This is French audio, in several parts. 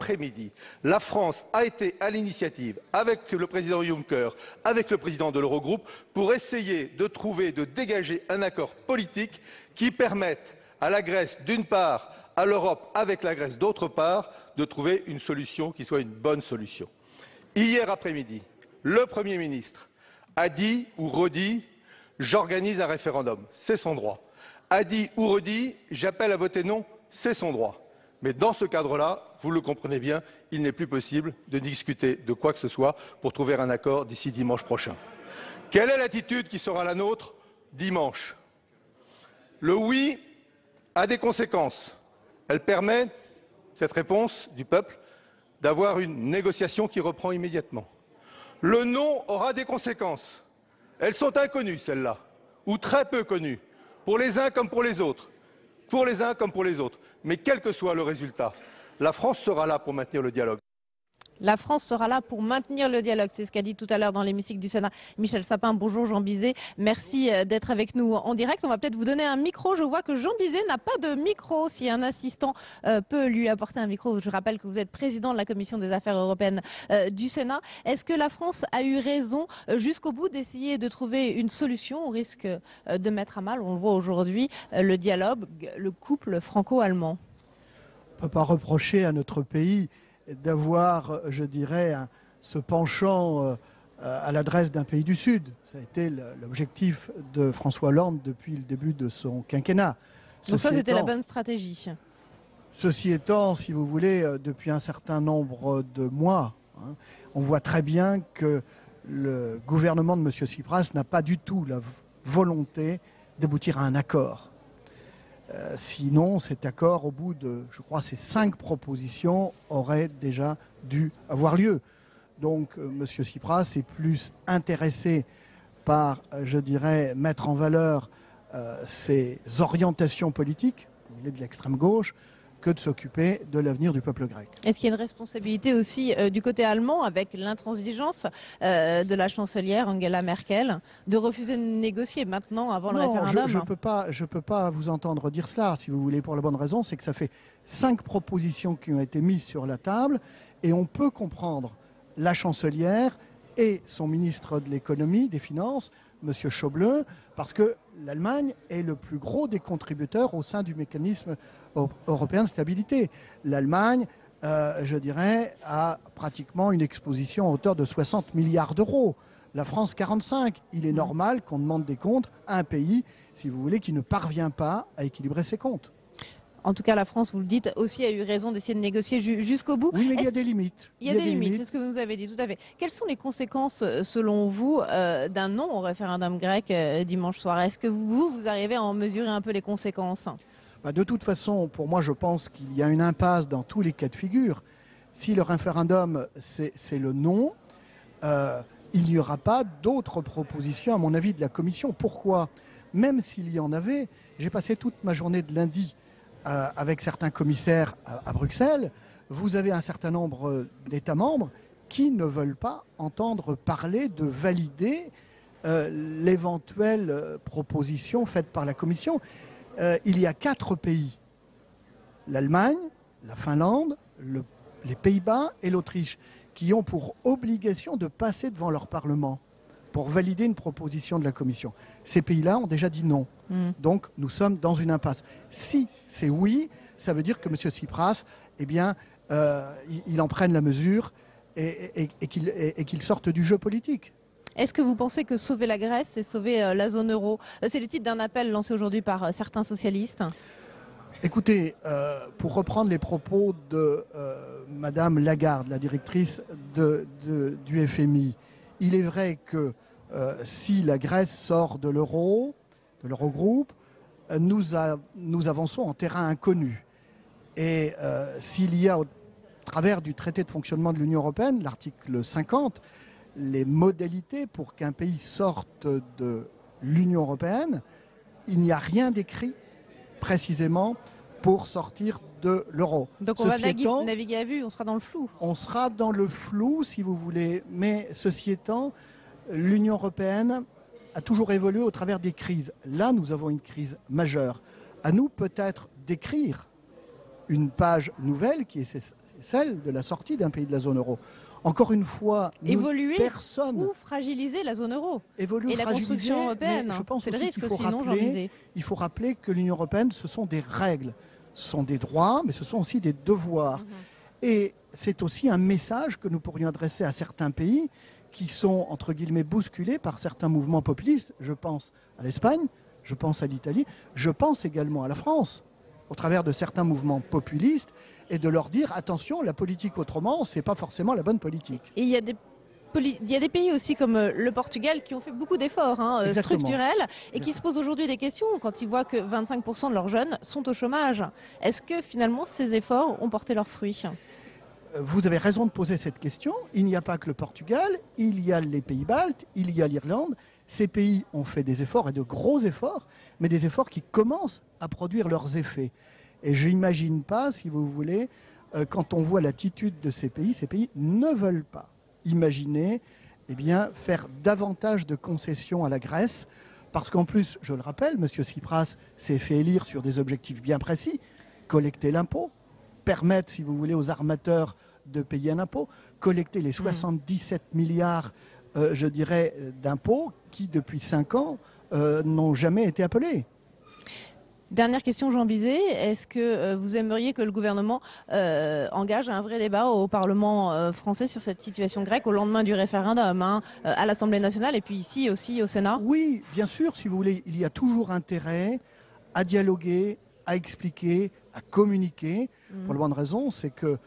après-midi, la France a été à l'initiative, avec le président Juncker, avec le président de l'Eurogroupe, pour essayer de trouver, de dégager un accord politique qui permette à la Grèce, d'une part, à l'Europe, avec la Grèce, d'autre part, de trouver une solution qui soit une bonne solution. Hier après-midi, le Premier ministre a dit ou redit « j'organise un référendum », c'est son droit. A dit ou redit « j'appelle à voter non », c'est son droit. Mais dans ce cadre-là, vous le comprenez bien, il n'est plus possible de discuter de quoi que ce soit pour trouver un accord d'ici dimanche prochain. Quelle est l'attitude qui sera la nôtre dimanche? Le oui a des conséquences. Elle permet, cette réponse du peuple, d'avoir une négociation qui reprend immédiatement. Le non aura des conséquences. Elles sont inconnues, celles-là, ou très peu connues, pour les uns comme pour les autres. Pour les uns comme pour les autres. Mais quel que soit le résultat, la France sera là pour maintenir le dialogue. La France sera là pour maintenir le dialogue. C'est ce qu'a dit tout à l'heure dans l'hémicycle du Sénat Michel Sapin. Bonjour Jean Bizet. Merci d'être avec nous en direct. On va peut-être vous donner un micro. Je vois que Jean Bizet n'a pas de micro. Si un assistant peut lui apporter un micro, je rappelle que vous êtes président de la Commission des affaires européennes du Sénat. Est-ce que la France a eu raison jusqu'au bout d'essayer de trouver une solution au risque de mettre à mal, on le voit aujourd'hui, le dialogue, le couple franco-allemand? On ne peut pas reprocher à notre pays d'avoir, je dirais, ce penchant à l'adresse d'un pays du Sud. Ça a été l'objectif de François Hollande depuis le début de son quinquennat. Donc ça, c'était la bonne stratégie. Ceci étant, si vous voulez, depuis un certain nombre de mois, on voit très bien que le gouvernement de M. Tsipras n'a pas du tout la volonté d'aboutir à un accord. Sinon, cet accord, au bout de, je crois, ces 5 propositions, aurait déjà dû avoir lieu. Donc, M. Tsipras est plus intéressé par, je dirais, mettre en valeur ses orientations politiques, il est de l'extrême gauche, que de s'occuper de l'avenir du peuple grec. Est-ce qu'il y a une responsabilité aussi du côté allemand, avec l'intransigeance de la chancelière Angela Merkel, de refuser de négocier maintenant, avant le référendum? Je peux pas vous entendre dire cela, si vous voulez, pour la bonne raison, c'est que ça fait 5 propositions qui ont été mises sur la table, et on peut comprendre la chancelière et son ministre de l'économie, des finances, M. Schäuble, parce que l'Allemagne est le plus gros des contributeurs au sein du mécanisme européen de stabilité. L'Allemagne, je dirais, a pratiquement une exposition à hauteur de 60 milliards d'euros. La France, 45. Il est normal qu'on demande des comptes à un pays, si vous voulez, qui ne parvient pas à équilibrer ses comptes. En tout cas, la France, vous le dites, aussi a eu raison d'essayer de négocier jusqu'au bout. Oui, mais il y a des limites. Il y a des limites, c'est ce que vous nous avez dit, tout à fait. Quelles sont les conséquences, selon vous, d'un non au référendum grec dimanche soir? Est-ce que vous arrivez à en mesurer un peu les conséquences? De toute façon, pour moi, je pense qu'il y a une impasse dans tous les cas de figure. Si le référendum, c'est le non, il n'y aura pas d'autres propositions, à mon avis, de la Commission. Pourquoi? Même s'il y en avait, j'ai passé toute ma journée de lundi avec certains commissaires à Bruxelles, vous avez un certain nombre d'États membres qui ne veulent pas entendre parler de valider l'éventuelle proposition faite par la Commission. Il y a 4 pays, l'Allemagne, la Finlande, les Pays-Bas et l'Autriche, qui ont pour obligation de passer devant leur Parlement pour valider une proposition de la Commission. Ces pays-là ont déjà dit non. Donc, nous sommes dans une impasse. Si c'est oui, ça veut dire que M. Tsipras, eh bien, il en prenne la mesure et qu'il sorte du jeu politique. Est-ce que vous pensez que sauver la Grèce, c'est sauver la zone euro? C'est le titre d'un appel lancé aujourd'hui par certains socialistes. Écoutez, pour reprendre les propos de Madame Lagarde, la directrice du FMI, il est vrai que si la Grèce sort de l'euro, de l'Eurogroupe, nous avançons en terrain inconnu. Et s'il y a, au travers du traité de fonctionnement de l'Union européenne, l'article 50, les modalités pour qu'un pays sorte de l'Union européenne, il n'y a rien d'écrit précisément pour sortir de l'euro. Donc on va naviguer à vue, on sera dans le flou. On sera dans le flou, si vous voulez, mais ceci étant, l'Union européenne a toujours évolué au travers des crises. Là, nous avons une crise majeure. À nous peut-être d'écrire une page nouvelle, qui est celle de la sortie d'un pays de la zone euro. Encore une fois, évoluer personne ou fragiliser la zone euro évolue et la construction européenne. Je pense c'est le aussi risque qu'il faut aussi, non, Jean rappeler, Bizet? il faut rappeler que l'Union européenne, ce sont des règles, ce sont des droits, mais ce sont aussi des devoirs. Et c'est aussi un message que nous pourrions adresser à certains pays qui sont, entre guillemets, bousculés par certains mouvements populistes. Je pense à l'Espagne, je pense à l'Italie, je pense également à la France, au travers de certains mouvements populistes, et de leur dire, attention, la politique autrement, ce n'est pas forcément la bonne politique. Et il y a des pays aussi comme le Portugal qui ont fait beaucoup d'efforts structurels et qui se posent aujourd'hui des questions quand ils voient que 25% de leurs jeunes sont au chômage. Est-ce que finalement ces efforts ont porté leurs fruits? Vous avez raison de poser cette question. Il n'y a pas que le Portugal, il y a les pays baltes, il y a l'Irlande. Ces pays ont fait des efforts et de gros efforts, mais des efforts qui commencent à produire leurs effets. Et je n'imagine pas, si vous voulez, quand on voit l'attitude de ces pays ne veulent pas imaginer faire davantage de concessions à la Grèce, parce qu'en plus, je le rappelle, M. Tsipras s'est fait élire sur des objectifs bien précis, collecter l'impôt, permettre, si vous voulez, aux armateurs de payer un impôt, collecter les 77 milliards, je dirais, d'impôts qui, depuis 5 ans, n'ont jamais été appelés. Dernière question, Jean Bizet. Est-ce que vous aimeriez que le gouvernement engage un vrai débat au Parlement français sur cette situation grecque au lendemain du référendum, à l'Assemblée nationale et puis ici aussi au Sénat? Oui, bien sûr, si vous voulez, il y a toujours intérêt à dialoguer, à expliquer, à communiquer. Pour la bonne raison, c'est que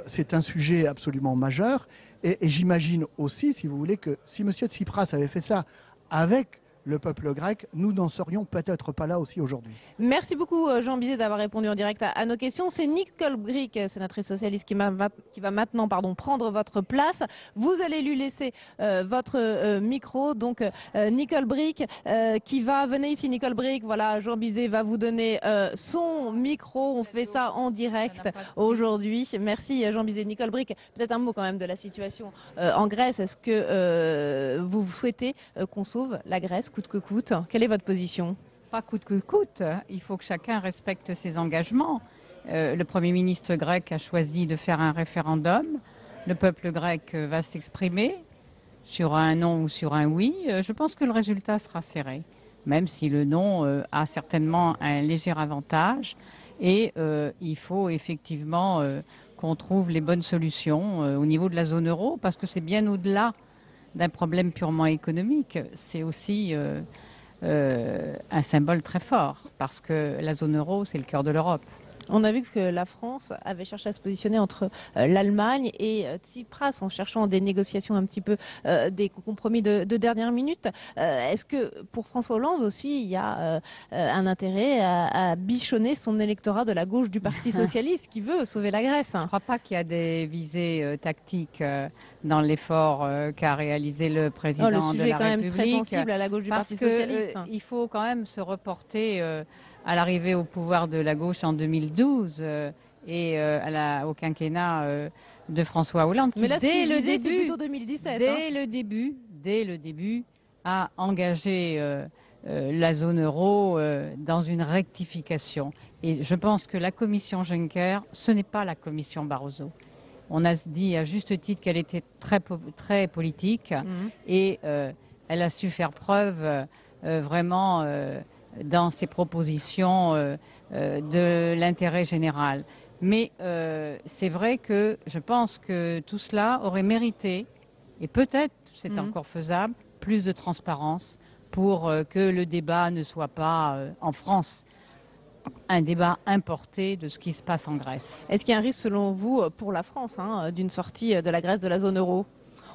c'est un sujet absolument majeur. Et j'imagine aussi, si vous voulez, que si M. Tsipras avait fait ça avec le peuple grec, nous n'en serions peut-être pas là aussi aujourd'hui. Merci beaucoup Jean Bizet d'avoir répondu en direct à nos questions. C'est Nicole Bricq, sénatrice socialiste, qui va maintenant prendre votre place. Vous allez lui laisser votre micro. Donc Nicole Bricq venez ici Nicole Bricq, voilà, Jean Bizet va vous donner son micro. On fait ça en direct aujourd'hui. Merci Jean Bizet. Nicole Bricq, peut-être un mot quand même de la situation en Grèce. Est-ce que vous souhaitez qu'on sauve la Grèce coûte que coûte? Quelle est votre position? Pas coûte que coûte. Il faut que chacun respecte ses engagements. Le Premier ministre grec a choisi de faire un référendum. Le peuple grec va s'exprimer sur un non ou sur un oui. Je pense que le résultat sera serré, même si le non a certainement un léger avantage. Et il faut effectivement qu'on trouve les bonnes solutions au niveau de la zone euro, parce que c'est bien au-delà d'un problème purement économique. C'est aussi un symbole très fort, parce que la zone euro, c'est le cœur de l'Europe. On a vu que la France avait cherché à se positionner entre l'Allemagne et Tsipras en cherchant des négociations un petit peu, des compromis de dernière minute. Est-ce que pour François Hollande aussi, il y a un intérêt à bichonner son électorat de la gauche du Parti socialiste qui veut sauver la Grèce? Je ne crois pas qu'il y a des visées tactiques dans l'effort qu'a réalisé le président de la République. Le sujet est quand même très sensible à la gauche du Parti socialiste. Il faut quand même se reporter à l'arrivée au pouvoir de la gauche en 2012 et au quinquennat de François Hollande, qui, mais là, dès le début, c'est plutôt 2017, dès le début, a engagé la zone euro dans une rectification. Et je pense que la commission Juncker, ce n'est pas la commission Barroso. On a dit à juste titre qu'elle était très politique et elle a su faire preuve vraiment dans ses propositions de l'intérêt général. Mais c'est vrai que je pense que tout cela aurait mérité, et peut-être c'est encore faisable, plus de transparence pour que le débat ne soit pas en France un débat importé de ce qui se passe en Grèce. Est-ce qu'il y a un risque selon vous pour la France d'une sortie de la Grèce de la zone euro?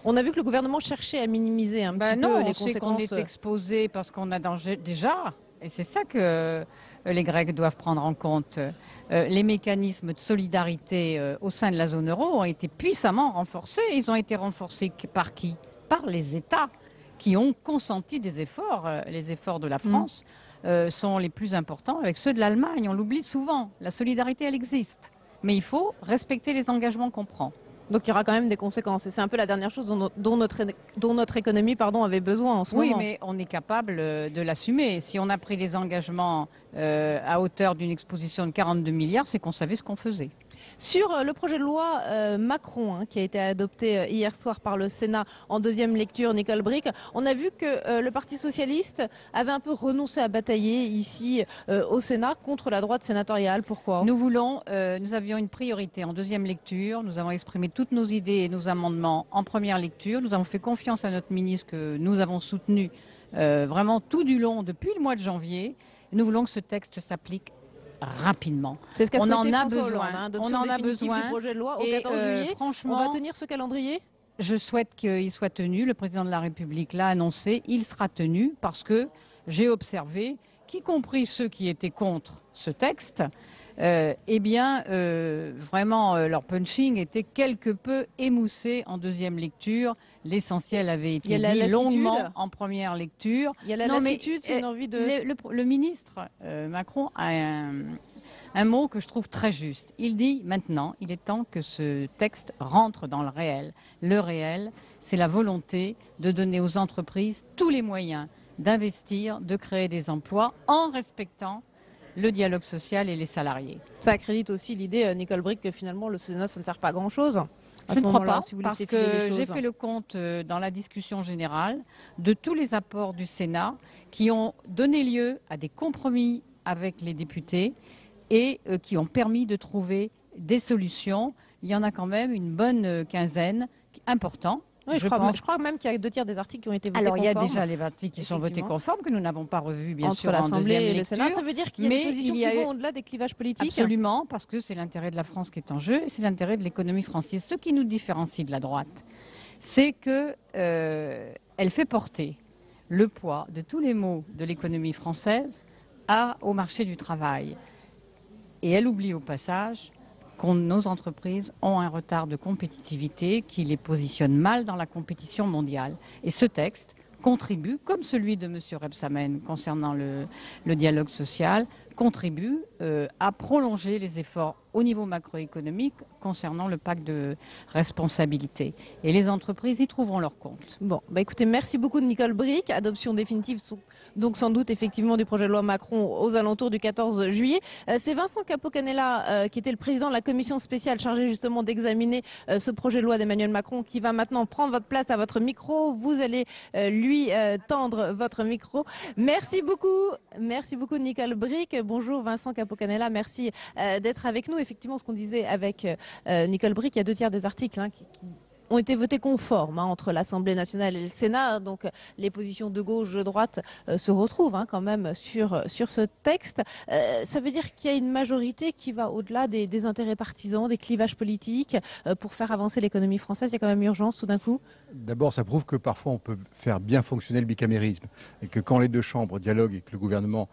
On a vu que le gouvernement cherchait à minimiser un petit peu les conséquences. On sait qu'on est exposé parce qu'on a déjà, et c'est ça que les Grecs doivent prendre en compte. Les mécanismes de solidarité au sein de la zone euro ont été puissamment renforcés. Ils ont été renforcés par qui? Par les États qui ont consenti des efforts. Les efforts de la France sont les plus importants avec ceux de l'Allemagne. On l'oublie souvent. La solidarité, elle existe. Mais il faut respecter les engagements qu'on prend. Donc il y aura quand même des conséquences. Et c'est un peu la dernière chose dont notre économie avait besoin en ce moment. Oui, mais on est capable de l'assumer. Si on a pris des engagements à hauteur d'une exposition de 42 milliards, c'est qu'on savait ce qu'on faisait. Sur le projet de loi Macron, qui a été adopté hier soir par le Sénat en deuxième lecture, Nicole Bricq, on a vu que le Parti socialiste avait un peu renoncé à batailler ici au Sénat contre la droite sénatoriale. Pourquoi? Nous avions une priorité en deuxième lecture. Nous avons exprimé toutes nos idées et nos amendements en première lecture. Nous avons fait confiance à notre ministre que nous avons soutenu vraiment tout du long depuis le mois de janvier. Nous voulons que ce texte s'applique rapidement. C'est ce qu'a souhaité on en a François besoin. Hollande, On en a besoin. Du projet de loi au Et, 14 juillet. franchement, on va tenir ce calendrier? Je souhaite qu'il soit tenu. Le président de la République l'a annoncé. Il sera tenu parce que j'ai observé qu'y compris ceux qui étaient contre ce texte, vraiment leur punching était quelque peu émoussé en deuxième lecture. L'essentiel avait été dit longuement en première lecture. Il y a la lassitude, c'est une envie de... Le ministre Macron a un mot que je trouve très juste. Il dit maintenant, il est temps que ce texte rentre dans le réel. Le réel, c'est la volonté de donner aux entreprises tous les moyens d'investir, de créer des emplois en respectant le dialogue social et les salariés. Ça accrédite aussi l'idée, Nicole Bricq, que finalement le Sénat, ça ne sert pas à grand-chose. Je ne crois pas, parce que j'ai fait le compte dans la discussion générale de tous les apports du Sénat qui ont donné lieu à des compromis avec les députés et qui ont permis de trouver des solutions. Il y en a quand même une bonne quinzaine importants. Oui, je crois même qu'il y a 2 tiers des articles qui ont été votés conformes. Alors, il y a déjà les articles qui sont votés conformes, que nous n'avons pas revus, bien sûr, en l'Assemblée deuxième et le lecture. Sénat. Ça veut dire qu'il y a des positions qui vont au-delà des clivages politiques? Absolument, parce que c'est l'intérêt de la France qui est en jeu et c'est l'intérêt de l'économie française. Ce qui nous différencie de la droite, c'est qu'elle fait porter le poids de tous les maux de l'économie française au marché du travail. Et elle oublie au passage que nos entreprises ont un retard de compétitivité qui les positionne mal dans la compétition mondiale. Et ce texte contribue, comme celui de M. Rebsamen concernant le dialogue social, contribue à prolonger les efforts au niveau macroéconomique concernant le pacte de responsabilité. Et les entreprises y trouveront leur compte. Bon, écoutez, merci beaucoup de Nicole Bricq. Adoption définitive, donc sans doute effectivement du projet de loi Macron aux alentours du 14 juillet. C'est Vincent Capo-Canellas, qui était le président de la commission spéciale chargée justement d'examiner ce projet de loi d'Emmanuel Macron, qui va maintenant prendre votre place à votre micro. Vous allez lui tendre votre micro. Merci beaucoup Nicole Bricq. Bonjour Vincent Capo-Canellas, merci d'être avec nous. Effectivement, ce qu'on disait avec Nicole Bricq, il y a 2 tiers des articles qui ont été votés conformes entre l'Assemblée nationale et le Sénat. Donc les positions de gauche, de droite se retrouvent quand même sur ce texte. Ça veut dire qu'il y a une majorité qui va au-delà des intérêts partisans, des clivages politiques, pour faire avancer l'économie française. Il y a quand même urgence tout d'un coup. D'abord, ça prouve que parfois on peut faire bien fonctionner le bicamérisme et que quand les 2 chambres dialoguent et que le gouvernement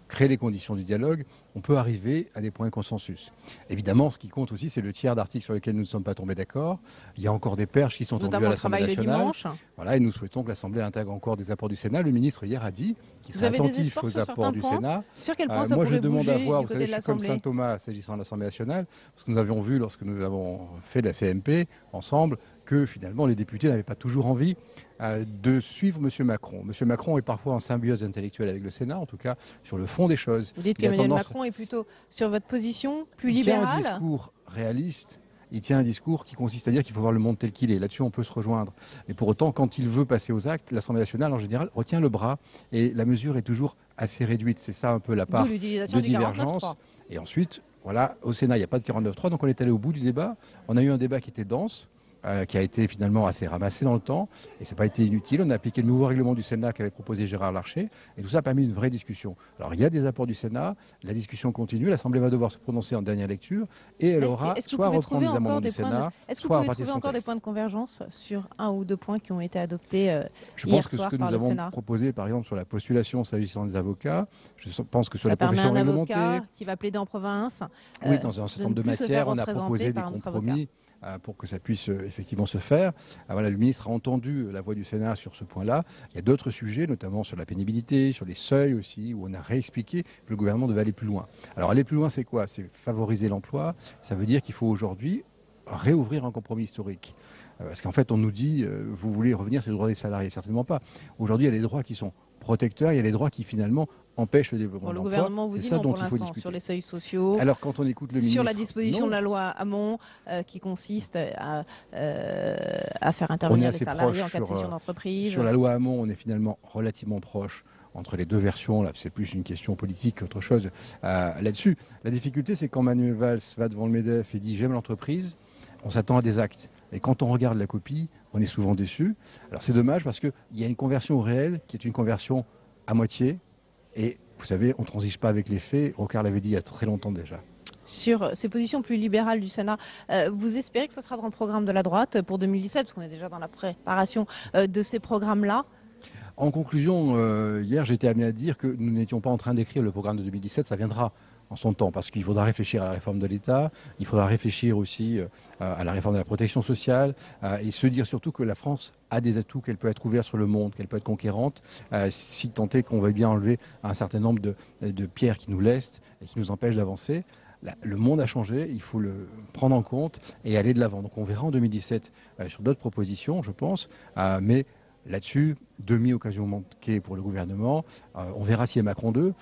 crée les conditions du dialogue, on peut arriver à des points de consensus. Évidemment, ce qui compte aussi, c'est le tiers d'articles sur lesquels nous ne sommes pas tombés d'accord. Il y a encore des perches qui sont tombées à l'Assemblée nationale. Voilà, et nous souhaitons que l'Assemblée intègre encore des apports du Sénat. Le ministre hier a dit qu'il serait attentif aux apports du Sénat. Sur quel point ça moi, je pourrait demande à bouger voir, du vous côté savez, de je suis comme l'Assemblée? Saint Thomas s'agissant de l'Assemblée nationale, parce que nous avions vu lorsque nous avons fait la CMP ensemble que finalement les députés n'avaient pas toujours envie de suivre M. Macron. M. Macron est parfois en symbiose intellectuelle avec le Sénat, en tout cas sur le fond des choses. Vous dites qu'Emmanuel Macron est plutôt sur votre position, plus libérale? Il tient un discours réaliste, il tient un discours qui consiste à dire qu'il faut voir le monde tel qu'il est. Là-dessus, on peut se rejoindre. Mais pour autant, quand il veut passer aux actes, l'Assemblée nationale, en général, retient le bras et la mesure est toujours assez réduite. C'est ça un peu la part de divergence. Et ensuite, voilà, au Sénat, il n'y a pas de 49.3, donc on est allé au bout du débat. On a eu un débat qui était dense, qui a été finalement assez ramassé dans le temps, et ça n'a pas été inutile. On a appliqué le nouveau règlement du Sénat qu'avait proposé Gérard Larcher, et tout ça a permis une vraie discussion. Alors il y a des apports du Sénat, la discussion continue, l'Assemblée va devoir se prononcer en dernière lecture, et elle aura soit reprendre les amendements du Sénat, est-ce que vous pouvez trouver encore des points de convergence sur 1 ou 2 points qui ont été adoptés hier soir par le Sénat? Je pense que ce que nous avons proposé, par exemple, sur la postulation s'agissant des avocats, je pense que sur la profession réglementée... un avocat qui va plaider en province. Oui, dans un certain nombre de matières, on a proposé des compromis pour que ça puisse effectivement se faire. Voilà, le ministre a entendu la voix du Sénat sur ce point-là. Il y a d'autres sujets, notamment sur la pénibilité, sur les seuils aussi, où on a réexpliqué que le gouvernement devait aller plus loin. Alors aller plus loin, c'est quoi? C'est favoriser l'emploi. Ça veut dire qu'il faut aujourd'hui réouvrir un compromis historique. Parce qu'en fait, on nous dit, vous voulez revenir sur les droits des salariés. Certainement pas. Aujourd'hui, il y a des droits qui sont protecteurs, il y a des droits qui finalement empêche le développement de le l'emploi. gouvernement vous dit non pour l'instant sur les seuils sociaux. Alors quand on écoute le ministre, sur la disposition de la loi Hamon qui consiste à faire intervenir les salariés en cas de cession d'entreprise. Sur la loi Hamon, on est finalement relativement proche entre les deux versions. Là, c'est plus une question politique qu'autre chose là-dessus. La difficulté, c'est quand Manuel Valls va devant le MEDEF et dit j'aime l'entreprise, on s'attend à des actes. Et quand on regarde la copie, on est souvent déçu. Alors c'est dommage parce qu'il y a une conversion au réel qui est une conversion à moitié. Et vous savez, on ne transige pas avec les faits. Rocard l'avait dit il y a très longtemps déjà. Sur ces positions plus libérales du Sénat, vous espérez que ce sera dans le programme de la droite pour 2017, parce qu'on est déjà dans la préparation de ces programmes-là? En conclusion, hier j'étais amené à dire que nous n'étions pas en train d'écrire le programme de 2017, ça viendra en son temps, parce qu'il faudra réfléchir à la réforme de l'État, il faudra réfléchir aussi à la réforme de la protection sociale, et se dire surtout que la France a des atouts, qu'elle peut être ouverte sur le monde, qu'elle peut être conquérante, si tant est qu'on veuille bien enlever un certain nombre de pierres qui nous lestent et qui nous empêchent d'avancer. Le monde a changé, il faut le prendre en compte et aller de l'avant. Donc on verra en 2017 sur d'autres propositions, je pense, mais là-dessus, demi-occasion manquée pour le gouvernement. On verra s'il y a Macron 2.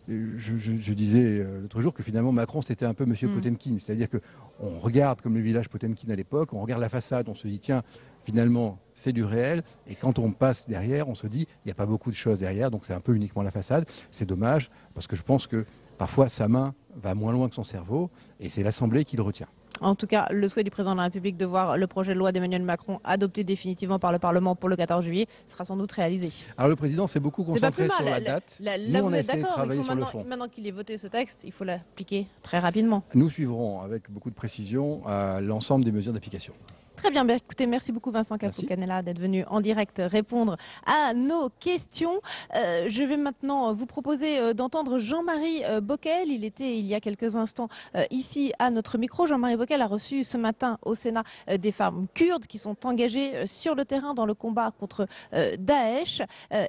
Je disais l'autre jour que finalement Macron c'était un peu Monsieur Potemkin, c'est-à-dire qu'on regarde comme le village Potemkin à l'époque, on regarde la façade, on se dit tiens, finalement c'est du réel, et quand on passe derrière, on se dit il n'y a pas beaucoup de choses derrière, donc c'est un peu uniquement la façade. C'est dommage parce que je pense que parfois sa main va moins loin que son cerveau et c'est l'Assemblée qui le retient. En tout cas, le souhait du président de la République de voir le projet de loi d'Emmanuel Macron adopté définitivement par le Parlement pour le 14 juillet sera sans doute réalisé. Alors le président s'est beaucoup concentré sur la date. Là, nous, on vous êtes essaie de travailler sur le fond. Maintenant qu'il ait voté ce texte, il faut l'appliquer très rapidement. Nous suivrons avec beaucoup de précision l'ensemble des mesures d'application. Très bien, écoutez, merci beaucoup Vincent Capo-Canella d'être venu en direct répondre à nos questions. Je vais maintenant vous proposer d'entendre Jean-Marie Bockel. Il était il y a quelques instants ici à notre micro. Jean-Marie Bockel a reçu ce matin au Sénat des femmes kurdes qui sont engagées sur le terrain dans le combat contre Daesh.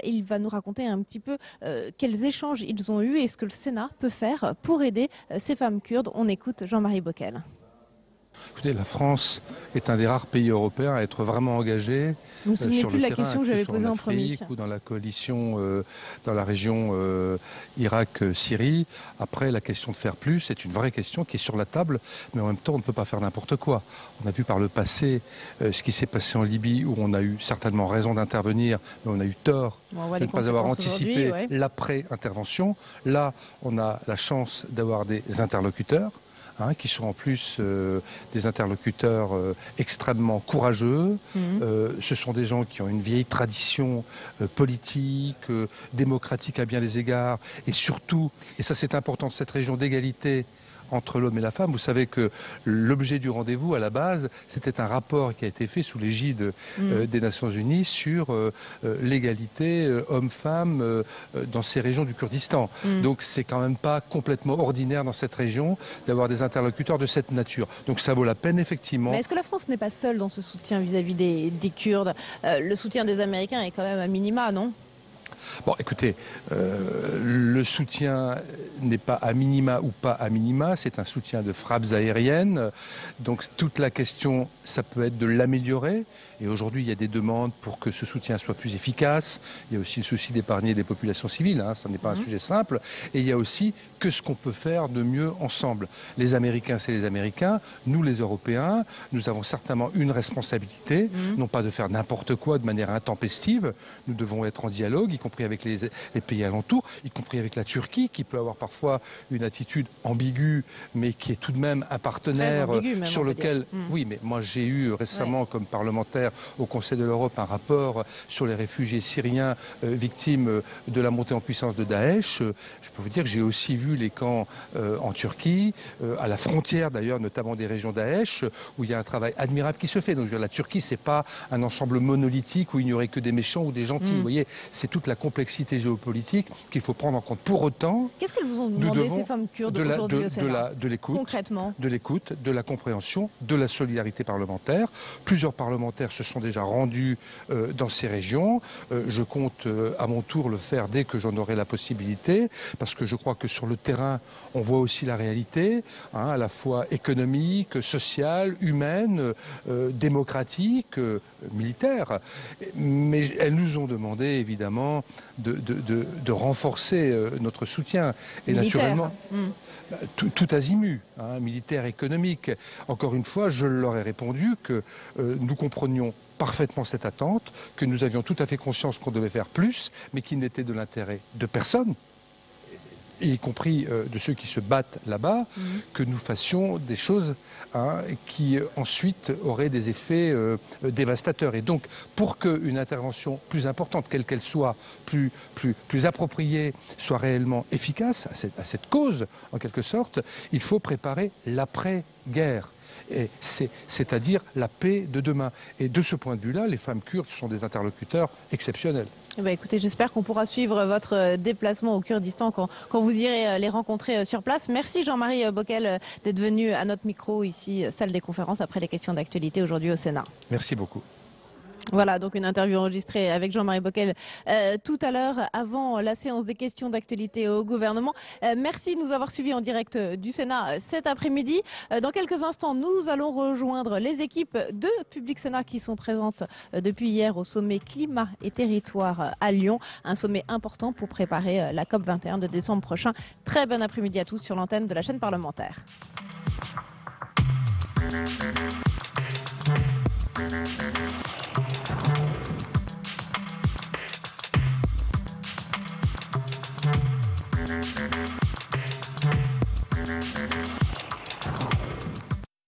Il va nous raconter un petit peu quels échanges ils ont eus et ce que le Sénat peut faire pour aider ces femmes kurdes. On écoute Jean-Marie Bockel. Écoutez, la France est un des rares pays européens à être vraiment engagé sur le plus de la terrain, question que j'avais posée en premier. Ou dans la coalition dans la région Irak-Syrie. Après, la question de faire plus, c'est une vraie question qui est sur la table, mais en même temps, on ne peut pas faire n'importe quoi. On a vu par le passé ce qui s'est passé en Libye, où on a eu certainement raison d'intervenir, mais on a eu tort de ne pas avoir anticipé l'après-intervention. Là, on a la chance d'avoir des interlocuteurs. Qui sont en plus des interlocuteurs extrêmement courageux. Ce sont des gens qui ont une vieille tradition politique, démocratique à bien des égards, et surtout, et ça c'est important de cette région, d'égalité entre l'homme et la femme. Vous savez que l'objet du rendez-vous, à la base, c'était un rapport qui a été fait sous l'égide des Nations Unies sur l'égalité homme-femme dans ces régions du Kurdistan. Donc c'est quand même pas complètement ordinaire dans cette région d'avoir des interlocuteurs de cette nature. Donc ça vaut la peine, effectivement. Mais est-ce que la France n'est pas seule dans ce soutien vis-à-vis des Kurdes? Le soutien des Américains est quand même à minima, non? Bon, écoutez, le soutien n'est pas à minima ou pas à minima, c'est un soutien de frappes aériennes. Donc toute la question, ça peut être de l'améliorer. Et aujourd'hui, il y a des demandes pour que ce soutien soit plus efficace. Il y a aussi le souci d'épargner des populations civiles, ça n'est pas un sujet simple. Et il y a aussi que ce qu'on peut faire de mieux ensemble. Les Américains, c'est les Américains. Nous, les Européens, nous avons certainement une responsabilité, non pas de faire n'importe quoi de manière intempestive. Nous devons être en dialogue, y compris avec les pays alentours, y compris avec la Turquie, qui peut avoir parfois une attitude ambiguë, mais qui est tout de même un partenaire sur lequel... Oui, mais moi j'ai eu récemment comme parlementaire au Conseil de l'Europe un rapport sur les réfugiés syriens victimes de la montée en puissance de Daesh. Je peux vous dire que j'ai aussi vu les camps en Turquie, à la frontière d'ailleurs, notamment des régions Daesh, où il y a un travail admirable qui se fait. Donc la Turquie, c'est pas un ensemble monolithique où il n'y aurait que des méchants ou des gentils. Vous voyez, c'est toute la complexité géopolitique qu'il faut prendre en compte. Pour autant, qu'est-ce qu'elles vous ont nous demandé, devons ces femmes kurdes, aujourd'hui au Sénat? de l'écoute, concrètement, de l'écoute, de la compréhension, de la solidarité parlementaire. Plusieurs parlementaires se sont déjà rendus dans ces régions. Je compte à mon tour le faire dès que j'en aurai la possibilité, parce que je crois que sur le terrain, on voit aussi la réalité, hein, à la fois économique, sociale, humaine, démocratique, militaire. Mais elles nous ont demandé évidemment de renforcer notre soutien. Et militaire. naturellement, tout azimut, hein, militaire, économique. Encore une fois, je leur ai répondu que nous comprenions parfaitement cette attente, que nous avions tout à fait conscience qu'on devait faire plus, mais qu'il n'était de l'intérêt de personne, y compris de ceux qui se battent là-bas, que nous fassions des choses, hein, qui ensuite auraient des effets dévastateurs. Et donc, pour qu'une intervention plus importante, quelle qu'elle soit, plus appropriée, soit réellement efficace à cette cause, en quelque sorte, il faut préparer l'après-guerre. C'est-à-dire la paix de demain. Et de ce point de vue-là, les femmes kurdes sont des interlocuteurs exceptionnels. Eh bien, écoutez, j'espère qu'on pourra suivre votre déplacement au Kurdistan quand vous irez les rencontrer sur place. Merci Jean-Marie Bockel d'être venu à notre micro ici, salle des conférences, après les questions d'actualité aujourd'hui au Sénat. Merci beaucoup. Voilà, donc une interview enregistrée avec Jean-Marie Bockel tout à l'heure, avant la séance des questions d'actualité au gouvernement. Merci de nous avoir suivis en direct du Sénat cet après-midi. Dans quelques instants, nous allons rejoindre les équipes de Public Sénat qui sont présentes depuis hier au sommet Climat et Territoire à Lyon. Un sommet important pour préparer la COP21 de décembre prochain. Très bon après-midi à tous sur l'antenne de la chaîne parlementaire.